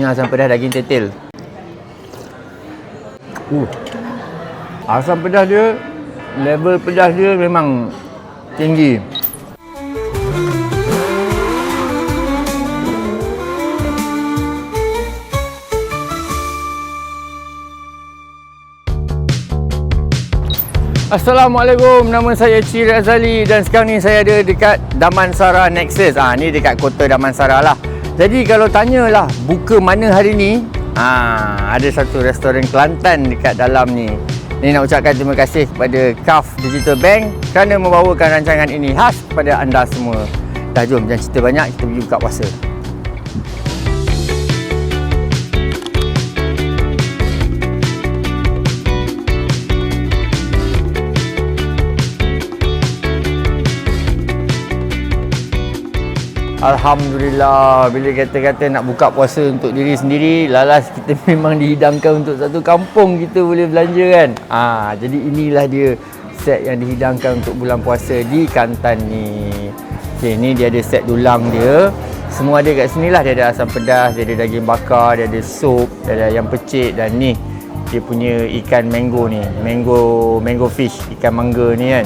Ni asam pedas daging tetel. Asam pedas dia, level pedas dia memang tinggi. Assalamualaikum, nama saya Ciri Azali dan sekarang ni saya ada dekat Damansara Nexus. Ni dekat kota Damansara lah. Jadi kalau tanyalah buka mana hari ni, ada satu restoran Kelantan dekat dalam ni. Ni nak ucapkan terima kasih kepada KAF Digital Bank kerana membawakan rancangan ini khas kepada anda semua. Dah jom, jangan cerita banyak, kita pergi buka puasa. Alhamdulillah, bila kata-kata nak buka puasa untuk diri sendiri, lalas kita memang dihidangkan untuk satu kampung kita boleh belanja kan. Jadi inilah dia set yang dihidangkan untuk bulan puasa di Kelantan ni. Okay, ni dia ada set dulang dia. Semua ada kat sini lah. Dia ada asam pedas, dia ada daging bakar, dia ada sup, dia ada ayam pecik dan ni dia punya ikan mango ni. Mango fish, ikan mangga ni kan.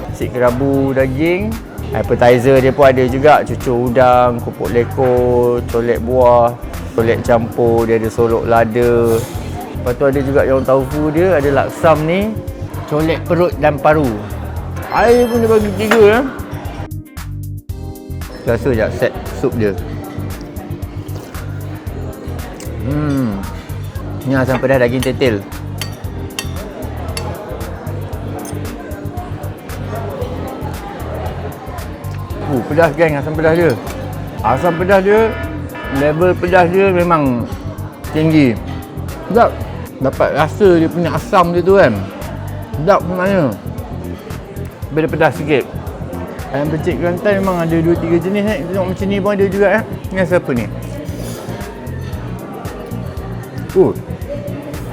Nasi kerabu daging. Appetizer dia pun ada juga, cucur udang, kupuk leko, colek buah, colek campur, dia ada solok lada. Lepas tu ada juga yang taufu dia, ada laksam ni, colek perut dan paru. Air pun dia bagi 3 ya. Rasa sekejap set sup dia. Ni asam pedas daging tetel. Pedas geng asam pedas dia. Asam pedas dia, level pedas dia memang tinggi. Sedap. Dapat rasa dia punya asam dia tu kan. Sedap sebenarnya. Beda pedas sikit. Ayam pecik Kelantan memang ada 2-3 jenis ni. Tengok macam ni pun ada juga Ni rasa apa ni?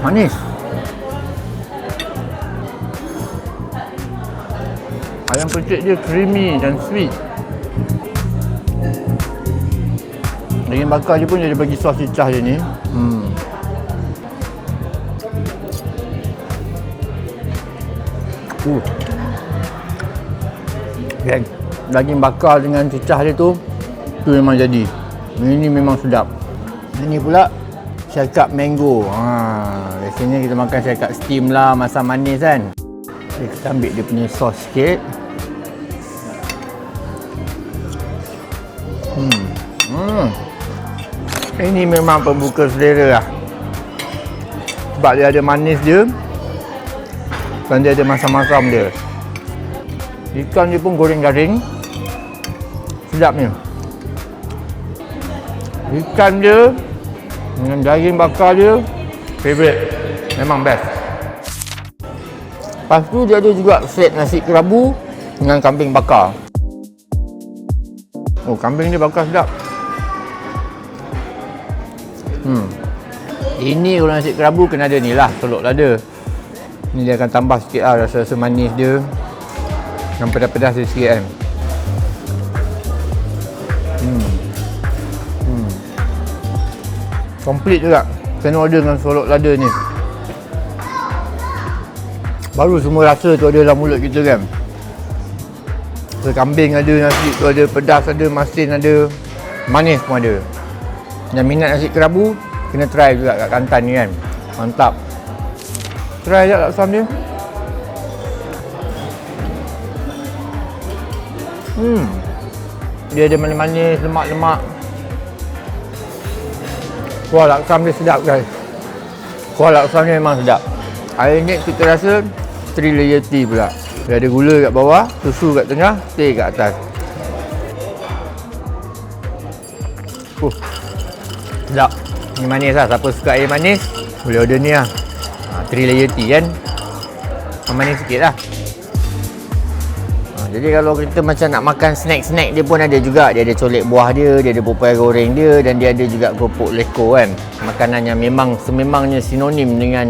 Manis. Ayam pecik dia creamy dan sweet. Daging bakar dia pun dia bagi sos cicah dia ni. Daging bakar dengan cicah dia tu memang jadi. Ini memang sedap. Ini pula syakap mango. Biasanya kita makan syakap steam lah, masam manis kan. Kita ambil dia punya sos sikit. Ini memang pembuka selera lah. Sebab dia ada manis dia dan dia ada masam-masam dia. Ikan dia pun goreng garing. Sedapnya. Ikan dia dengan daging bakar dia favorite. Memang best. Lepas tu dia ada juga set nasi kerabu dengan kambing bakar. Kambing dia bakar sedap. Ini kalau nasi kerabu kena ada ni lah, solok lada. Ni dia akan tambah sikit lah rasa-rasa manis dia dengan pedas-pedas dia sikit kan. Komplit juga. Kena order dengan solok lada ni. Baru semua rasa tu ada dalam mulut kita kan. Kambing ada, nasi tu ada, pedas ada, masin ada, manis pun ada. Yang minat nasi kerabu kena try juga kat Kelantan ni kan. Mantap. Try je laksam dia. Dia ada manis-manis, lemak-lemak. Kuah laksam dia sedap guys. Kuah laksam dia memang sedap. Air ni kita rasa 3 layer tea pula. Dia ada gula kat bawah, susu kat tengah, teh kat atas. Sedap. Ni manis lah. Siapa suka air manis, boleh order ni lah. 3 layer tea kan. Manis sikit lah. Jadi kalau kita macam nak makan snack-snack dia pun ada juga. Dia ada colek buah dia, dia ada popai goreng dia dan dia ada juga kerupuk leko kan. Makanan yang memang sememangnya sinonim dengan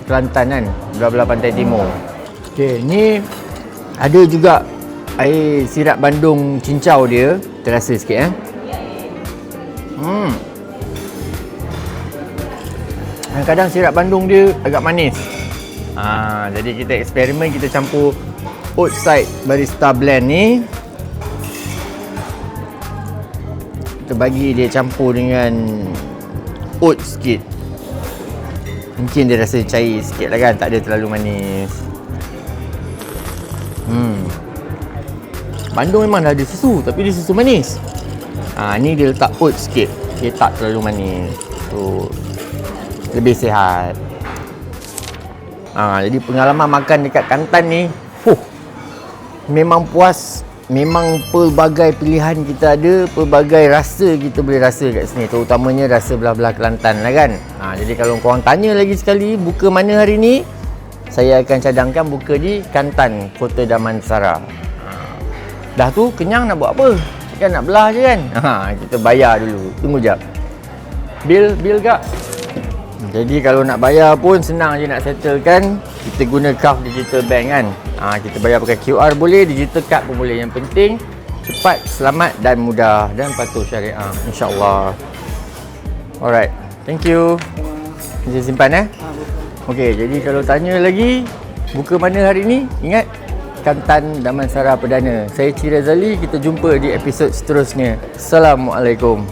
Kelantan kan, belah-belah pantai timur. Okey, ni ada juga air sirap bandung cincau dia. Terasa sikit Kadang-kadang sirap Bandung dia agak manis. Jadi kita eksperimen, kita campur Oatside Barista Blend ni. Kita bagi dia campur dengan oats sikit. Mungkin dia rasa cair sikit lah kan, tak ada terlalu manis. Bandung memang dah ada susu, tapi dia susu manis. Ni dia letak oats sikit, dia tak terlalu manis. So lebih sihat. Jadi pengalaman makan dekat Kelantan ni, memang puas. Memang pelbagai pilihan kita ada, pelbagai rasa kita boleh rasa kat sini. Terutamanya rasa belah-belah Kelantan lah kan. Jadi kalau korang tanya lagi sekali buka mana hari ni, saya akan cadangkan buka di Kelantan, Kota Damansara. Dah tu kenyang nak buat apa? Kan nak belah je kan. Kita bayar dulu. Tunggu jap. Bil kak. Jadi kalau nak bayar pun senang je nak settlekan. Kita guna Craft Digital Bank kan. Kita bayar pakai QR boleh, digital card pun boleh. Yang penting cepat, selamat dan mudah dan patuh syariah, insya-Allah. Alright. Thank you. Saya simpan Okey, jadi kalau tanya lagi buka mana hari ni, ingat Kelantan Damansara Perdana. Saya Cik Razali, kita jumpa di episod seterusnya. Assalamualaikum.